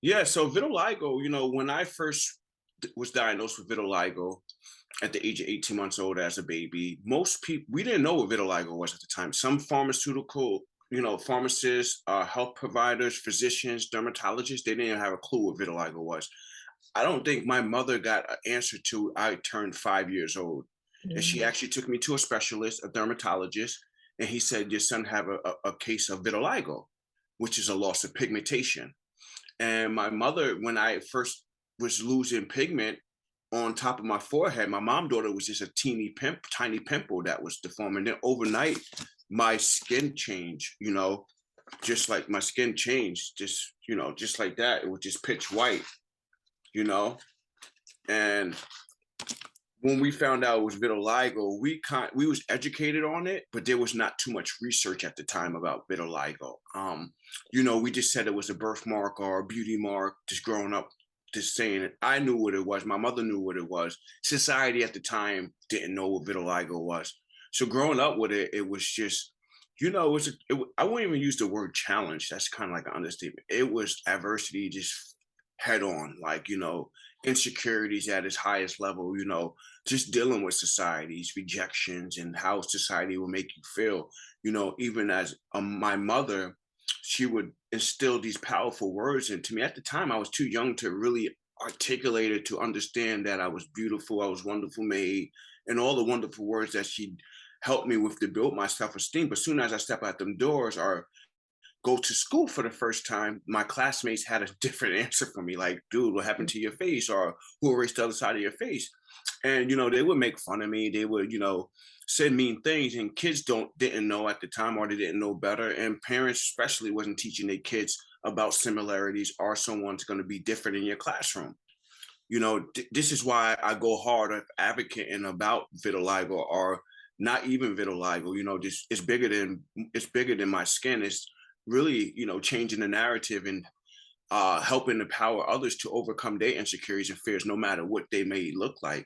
Yeah, so vitiligo, when I first was diagnosed with vitiligo at the age of 18 months old as a baby, most people, we didn't know what vitiligo was at the time. Some pharmaceutical, pharmacists, health providers, physicians, dermatologists, they didn't have a clue what vitiligo was. I don't think my mother got an answer to I turned 5 years old. And she Mhm. actually took me to a specialist, a dermatologist, and he said, your son have a case of vitiligo, which is a loss of pigmentation. And my mother, when I first was losing pigment on top of my forehead, my mom thought it was just a tiny pimple that was deformed. And then overnight, my skin changed, just like my skin changed, just like that. It was just pitch white, you know. And when we found out it was vitiligo, we was educated on it, but there was not too much research at the time about vitiligo. We just said it was a birthmark or a beauty mark, just growing up, just saying it. I knew what it was. My mother knew what it was. Society at the time didn't know what vitiligo was. So growing up with it, it was just, I wouldn't even use the word challenge. That's kind of like an understatement. It was adversity, just head on, like, insecurities at its highest level, just dealing with society's rejections and how society will make you feel. Even as my mother, she would instill these powerful words into me. At the time, I was too young to really articulate it, to understand that I was beautiful, I was wonderful made, and all the wonderful words that she helped me with to build my self-esteem. But soon as I step out them doors or go to school for the first time, my classmates had a different answer for me, like, dude, what happened to your face? Or who erased the other side of your face? And they would make fun of me. They would, say mean things, and kids didn't know at the time, or they didn't know better. And parents especially wasn't teaching their kids about similarities or someone's going to be different in your classroom. This is why I go hard at advocating about vitiligo, or not even vitiligo. Just it's bigger than my skin. It's really, changing the narrative and helping empower others to overcome their insecurities and fears, no matter what they may look like.